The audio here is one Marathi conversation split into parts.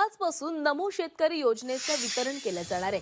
आजपासून नमो शेतकरी योजनेचं वितरण केलं जाणार आहे।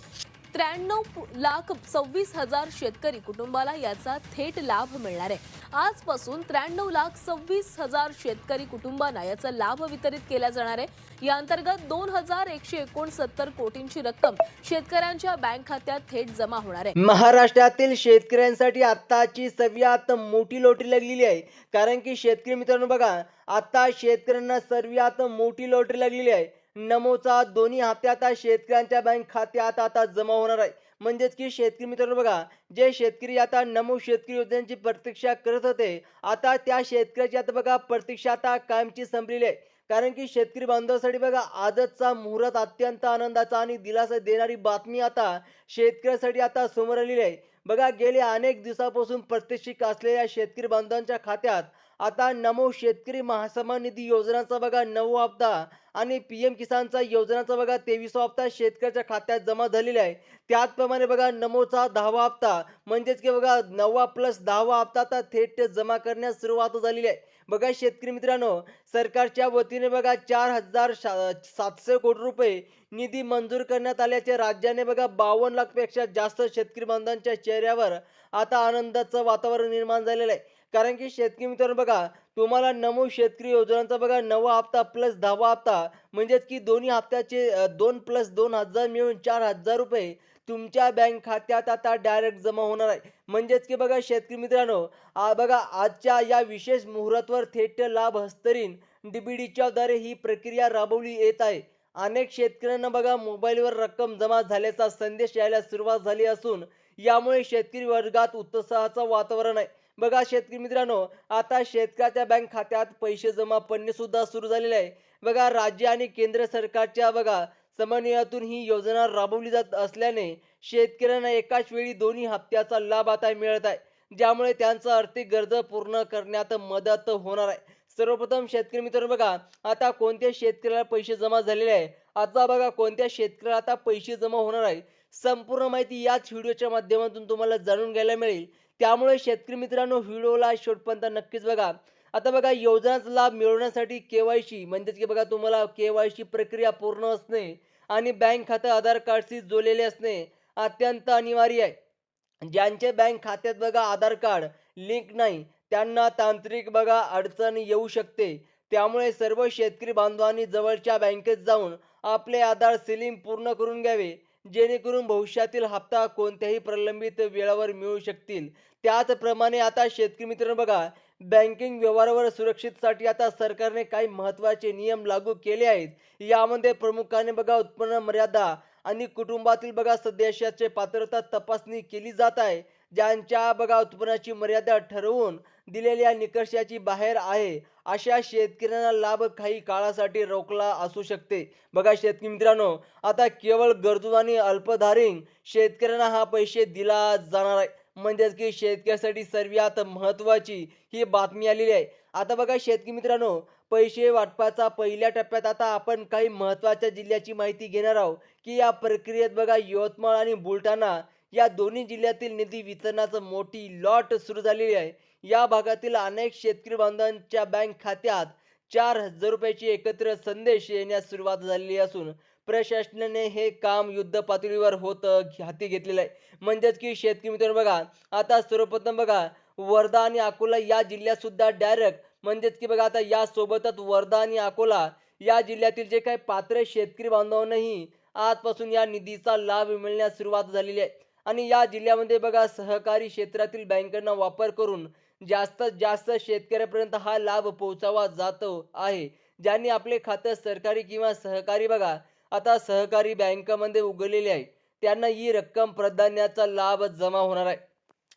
93,26,000 शेतकरी कुटुंबाला याचा थेट लाभ मिळणार आहे। आजपासून 93,26,000 शेतकरी कुटुंबांना याचा लाभ वितरित केला जाणार आहे। या अंतर्गत 2,169 कोटींची रक्कम शेतकऱ्यांच्या बँक खात्यात थेट जमा होणार आहे। महाराष्ट्रातील शेतकऱ्यांसाठी आत्ताची सर्वात मोठी लॉटरी लागलेली आहे। कारण की शेतकरी मित्रांनो बघा, आता शेतकऱ्यांना सर्वात मोठी लॉटरी लागलेली आहे। नमोचा दोन्ही हप्त्यात आता शेतकऱ्यांच्या बँक खात्यात आता जमा होणार आहे। म्हणजेच की शेतकरी मित्रांनो बघा, जे शेतकरी आता नमो शेतकरी योजनेची प्रतीक्षा करत होते, आता त्या शेतकऱ्याची आता बघा प्रतीक्षा आता कायमची संपलेली आहे। कारण की शेतकरी बांधवांसाठी बघा आजचा मुहूर्त अत्यंत आनंदाचा आणि दिलासा देणारी बातमी आता शेतकऱ्यासाठी आता समोर आलेली आहे। बघा गेल्या अनेक दिवसापासून प्रतीक्षित असलेल्या शेतकरी बांधवांच्या खात्यात आता नमो शेतकरी महासन्मान निधी योजनाचा बघा 9वा हप्ता आणि पीएम किसानचा योजनाचा बघा 23वा हप्ता शेतकऱ्याच्या खात्यात जमा झालेला आहे। त्याचप्रमाणे बघा नमोचा 10वा हप्ता म्हणजेच की बघा 9वा प्लस 10वा हप्ता आता थेट जमा करण्यास सुरुवात झालेली आहे। बघा शेतकरी मित्रांनो, सरकारच्या वतीने बघा 4,700 कोटी रुपये निधी मंजूर करण्यात आल्याचे राज्याने बघा 52 लाख पेक्षा जास्त शेतकरी बांधवांच्या चेहऱ्यावर आता आनंदाचं वातावरण निर्माण झालेलं आहे। कारण की शेतकरी मित्रांनो बघा, तुम्हाला नमो शेतकरी योजनांचा बघा 9वा हप्ता प्लस 10वा हप्ता म्हणजेच की दोन्ही हप्त्याचे 2 प्लस 2,000 मिळून 4,000 रुपये तुमच्या बँक खात्यात आता डायरेक्ट जमा होणार आहे। म्हणजेच की बघा शेतकरी मित्रांनो, बघा आजच्या या विशेष मुहूर्तावर थेट लाभ हस्तांतरण डीबीडीच्या द्वारे ही प्रक्रिया राबवली येत आहे। अनेक शेतकऱ्यांना बघा मोबाईलवर रक्कम जमा झाल्याचा संदेश यायला सुरुवात झाली असून यामुळे शेतकरी वर्गात उत्साहाचं वातावरण आहे। बघा शेतकरी मित्रांनो, आता शेतकऱ्याच्या बँक खात्यात पैसे जमा पडणे सुद्धा सुरू झालेले आहे। बघा राज्य आणि केंद्र सरकारच्या बघा समन्वयातून ही योजना राबवली जात असल्याने शेतकऱ्यांना एकाच वेळी दोन्ही हप्त्याचा लाभ आता मिळत आहे, ज्यामुळे त्यांचा आर्थिक गरजा पूर्ण करण्यात मदत होणार आहे। सर्वप्रथम शेतकरी मित्रांनो बघा, आता कोणत्या शेतकऱ्याला पैसे जमा झालेले आहे, आता बघा कोणत्या शेतकऱ्याला आता पैसे जमा होणार आहे, संपूर्ण माहिती याच व्हिडिओच्या माध्यमातून तुम्हाला जाणून घ्यायला मिळेल। त्यामुळे शेतकरी मित्रांनो व्हिडिओला शेवटपर्यंत नक्कीच बघा। आता बघा योजनाचा लाभ मिळवण्यासाठी केवायसी म्हणजेच की बघा तुम्हाला केवायसी प्रक्रिया पूर्ण असणे आणि बँक खाते आधार कार्डशी जोडलेले असणे अत्यंत अनिवार्य आहे। ज्यांचे बँक खात्यात बघा आधार कार्ड लिंक नाही त्यांना तांत्रिक बघा अडचण येऊ शकते। त्यामुळे सर्व शेतकरी बांधवांनी जवळच्या बँकेत जाऊन आपले आधार सिलिंग पूर्ण करून घ्यावे, जेणेकरून भविष्यातील हप्ता कोणत्याही प्रलंबित वेळेवर मिळू शकतील। त्याचप्रमाणे आता शेतकरी मित्रांनो बघा, बँकिंग व्यवहारावर सुरक्षेसाठी आता सरकारने काही महत्त्वाचे नियम लागू केले आहेत। यामध्ये प्रामुख्याने बघा उत्पन्न मर्यादा आणि कुटुंबातील बघा सदस्याचे पात्रता तपासणी केली जात आहे। ज्यांच्या बघा उत्पन्नाची मर्यादा ठरवून दिलेल्या निकषाची बाहेर आहे, अशा शेतकऱ्यांना लाभ काही काळासाठी रोखला असू शकते। बघा शेतकरी मित्रांनो, आता केवळ गरजू आणि अल्पधारिक शेतकऱ्यांना हा पैसे दिला जाणार आहे। म्हणजेच की शेतकऱ्यासाठी सर्वात महत्त्वाची ही बातमी आलेली आहे। आता बघा शेतकरी मित्रांनो, पैसे वाटपाचा पहिल्या टप्प्यात आता आपण काही महत्त्वाच्या जिल्ह्याची माहिती घेणार आहोत, की या प्रक्रियेत बघा यवतमाळ आणि बुलढाणा या दोन्ही जिल्ह्यातील निधी वितरणाचं मोठी लॉट सुरू झालेली आहे। या भागातील अनेक शेतकरी बांधवांच्या बँक खात्यात 4,000 रुपयाची एकत्र संदेश येण्यास सुरुवात झालेली असून प्रशासनाने हे काम युद्ध पातळीवर हाती घेतलेलं आहे। म्हणजेच की शेतकरी मित्रांनो बघा, आता सर्वप्रथम बघा वर्धा आणि अकोला या जिल्ह्यात सुद्धा डायरेक्ट म्हणजेच की बघा आता यासोबतच वर्धा आणि अकोला या जिल्ह्यातील जे काही पात्र शेतकरी बांधवांनाही आजपासून या निधीचा लाभ मिळण्यास सुरुवात झालेली आहे। आणि या जिल्ह्यामध्ये बघा सहकारी क्षेत्रातील बँकांना वापर करून जास्तीत जास्त शेतकऱ्यापर्यंत हा लाभ पोहोचवला जातो आहे। ज्यांनी आपले खाते सरकारी किंवा सहकारी बघा आता सहकारी बँकांमध्ये उघडलेले आहे, त्यांना ही रक्कम प्राधान्याचा लाभ जमा होणार आहे।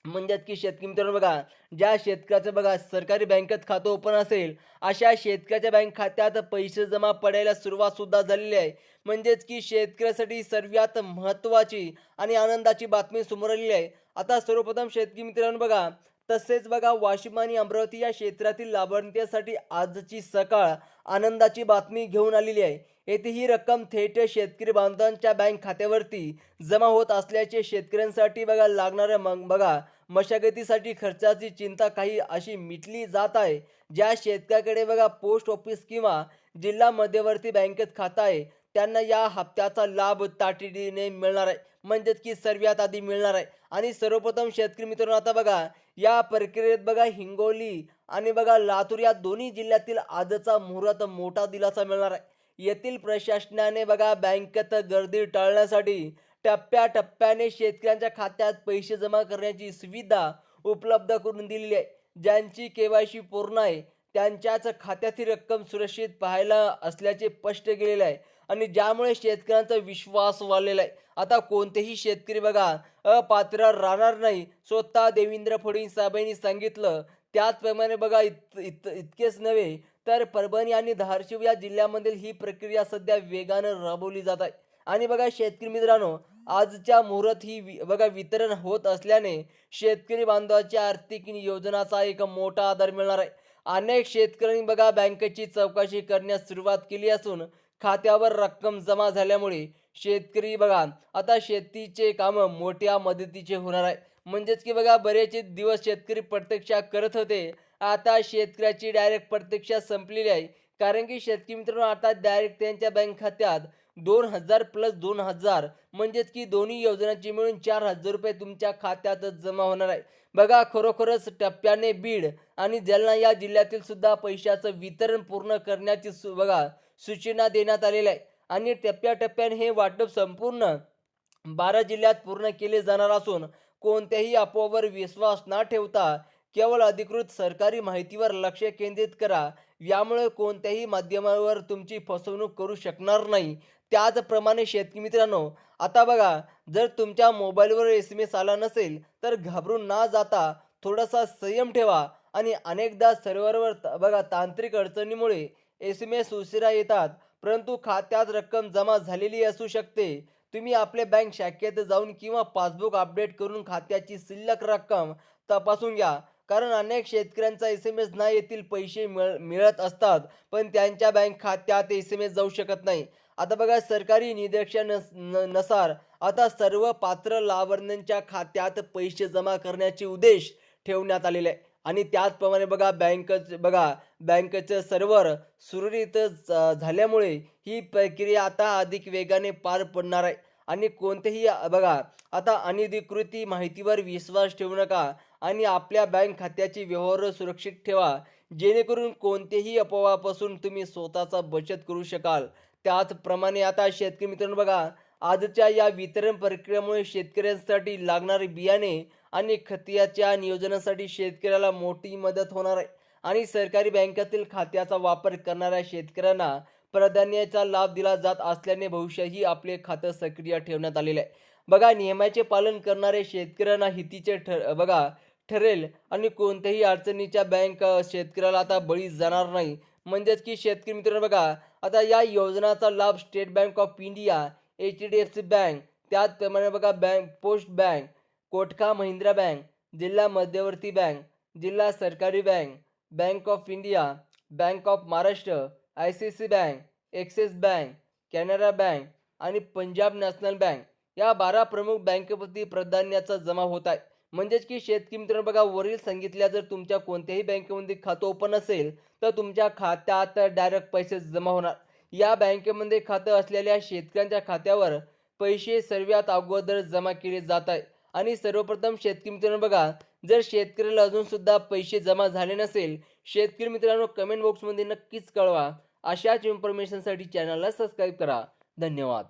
म्हणजेच की शेतकरी मित्रांनो बघा, ज्या शेतकऱ्याचं बघा सरकारी बँकेत खातं ओपन असेल, अशा शेतकऱ्याच्या बँक खात्यात पैसे जमा पडायला सुरुवात सुद्धा झालेली आहे। म्हणजेच की शेतकऱ्यासाठी सर्वात महत्त्वाची आणि आनंदाची बातमी समोर आलेली आहे। आता सर्वप्रथम शेतकरी मित्रांनो बघा, तसेच बघा वाशिम आणि अमरावती या क्षेत्रातील लाभार्थ्यांसाठी आजची सकाळ आनंदाची बातमी घेऊन आलेली आहे। येथे ही रक्कम थेट शेतकरी बांधवांच्या बँक खात्यावरती जमा होत असल्याचे शेतकऱ्यांसाठी बघा लागणाऱ्या बघा मशागतीसाठी खर्चाची चिंता काही अशी मिटली जात आहे। ज्या शेतकऱ्याकडे बघा पोस्ट ऑफिस किंवा जिल्हा मध्यवर्ती बँकेत खातं आहे त्यांना या हप्त्याचा लाभ तातडीने मिळणार आहे. म्हणजेच की सर्वात आधी मिळणार आहे. आणि सर्वप्रथम शेतकरी मित्रांनो आता बघा या प्रक्रियेत बघा हिंगोली आणि बघा लातूर या दोन्ही जिल्ह्यातील आजचा मुहूर्त मोठा दिलासा मिळणार आहे. येथील प्रशासनाने बघा बँकेत गर्दी टाळण्यासाठी टप्प्याटप्प्याने शेतकऱ्यांच्या खात्यात पैसे जमा करण्याची सुविधा उपलब्ध करून दिलेली आहे. ज्यांची केवायसी पूर्ण आहे त्यांच्याच खात्यातील रक्कम सुरक्षित पाहायला असल्याचे स्पष्ट केलेले आहे आणि ज्यामुळे शेतकऱ्यांचा विश्वास वाढलेला आहे. आता कोणतेही शेतकरी बघा अपात्र राहणार नाही. स्वतः देवेंद्र फडणवीस साहेबांनी सांगितलं. त्याचप्रमाणे बघा इतकेच नव्हे तर परभणी आणि धाराशिव या जिल्ह्यामधील ही प्रक्रिया सध्या वेगानं राबवली जात आहे. आणि बघा शेतकरी मित्रांनो आजच्या मुहूर्त ही बघा वितरण होत असल्याने शेतकरी बांधवाच्या आर्थिक योजनाचा एक मोठा आधार मिळणार आहे. अनेक शेतकऱ्यांनी बघा बँकेची चौकशी करण्यास सुरुवात केली असून खात्यावर रक्कम जमा झाल्यामुळे शेतकरी बघा आता शेतीचे काम मोठ्या मदतीचे होणार आहे. म्हणजेच की बघा बरेच दिवस शेतकरी प्रतीक्षा करत होते. आता शेतकऱ्याची डायरेक्ट प्रतीक्षा संपलेली आहे. कारण की शेतकरी मित्रांनो आता डायरेक्ट त्यांच्या बँक खात्यात 2,000 प्लस 2,000 म्हणजेच की दोन्ही योजनांची मिळून 4,000 रुपये तुमच्या खात्यातच जमा होणार आहे. बघा खरोखरच टप्प्याने बीड आणि जालना या जिल्ह्यातील सुद्धा पैशाचं वितरण पूर्ण करण्याची बघा सूचना देण्यात आलेल्या आहे. आणि टप्प्याटप्प्याने हे वाटप संपूर्ण 12 जिल्ह्यात पूर्ण केले जाणार असून कोणत्याही अफवावर विश्वास न ठेवता केवळ अधिकृत सरकारी माहितीवर लक्ष केंद्रित करा. यामुळे कोणत्याही माध्यमावर तुमची फसवणूक करू शकणार नाही. त्याचप्रमाणे शेतकरी मित्रांनो आता बघा जर तुमच्या मोबाईलवर SMS आला नसेल तर घाबरून न जाता थोडासा संयम ठेवा. आणि अनेकदा सर्व्हरवर बघा तांत्रिक अडचणीमुळे SMS उशिरा येतात परंतु खात्यात रक्कम जमा झालेली असू शकते. तुम्ही आपल्या बँक शाखेत जाऊन किंवा पासबुक अपडेट करून खात्याची शिल्लक रक्कम तपासून घ्या. कारण अनेक शेतकऱ्यांचा SMS न येथील पैसे मिळत असतात पण त्यांच्या बँक खात्यात SMS जाऊ शकत नाही. आता बघा सरकारी निदर्शनानुसार आता सर्व पात्र लाभार्थ्यांच्या खात्यात पैसे जमा करण्याचे उद्देश ठेवण्यात आलेले आहे. आणि त्याचप्रमाणे बघा बँकेचं सर्व्हर सुरळीत झाल्यामुळे ही प्रक्रिया आता अधिक वेगाने पार पडणार आहे. आणि कोणतेही बघा आता अनधिकृत माहितीवर विश्वास ठेवू नका आणि आपल्या बँक खात्याचे व्यवहार सुरक्षित ठेवा जेणेकरून कोणतेही अफवापासून तुम्ही स्वतःचा बचत करू शकाल. त्याचप्रमाणे आता शेतकरी मित्रांनो बघा आजच्या या वितरण प्रक्रियेमुळे शेतकऱ्यांसाठी लागणारे बियाणे आणि खताच्या नियोजनासाठी शेतकऱ्याला मोठी मदत होणार आहे. आणि सरकारी बँकेतील खात्याचा वापर करणाऱ्या शेतकऱ्यांना प्राधान्याचा लाभ दिला जात असल्याने भविष्यातही आपले खातं सक्रिय ठेवण्यात आलेले आहे. बघा नियमाचे पालन करणारे शेतकऱ्यांना हितीचे ठरेल आणि कोणत्याही अडचणीच्या बँक शेतकऱ्याला आता बळी जाणार नाही. म्हणजेच की शेतकरी मित्रांनो बघा आता या योजनाचा लाभ state bank of India, HDFC bank, त्याचप्रमाणे बघा पोस्ट बँक, कोटका महिंद्रा बँक, जिल्हा मध्यवर्ती बँक, जिल्हा सरकारी bank, bank of India, bank of Maharashtra, ICICI bank, axis bank, Canara bank आणि पंजाब नॅशनल बँक या 12 प्रमुख बँकेप्रती प्राधान्याचा जमा होत आहे. म्हणजेच की शेतकरी मित्रांनो बघा वरील सांगितल्या जर तुमच्या कोणत्याही बँकेमध्ये खातं ओपन असेल तर तुमच्या खात्यात डायरेक्ट पैसे जमा होणार. या बँकेमध्ये खातं असलेल्या शेतकऱ्यांच्या खात्यावर पैसे सर्वात अगोदर जमा केले जात आहे. आणि सर्वप्रथम शेतकरी मित्रांनो बघा जर शेतकऱ्याला अजून सुद्धा पैसे जमा झाले नसेल शेतकरी मित्रांनो कमेंट बॉक्समध्ये नक्कीच कळवा. अशाच इन्फॉर्मेशनसाठी चॅनलला सबस्क्राईब करा. धन्यवाद.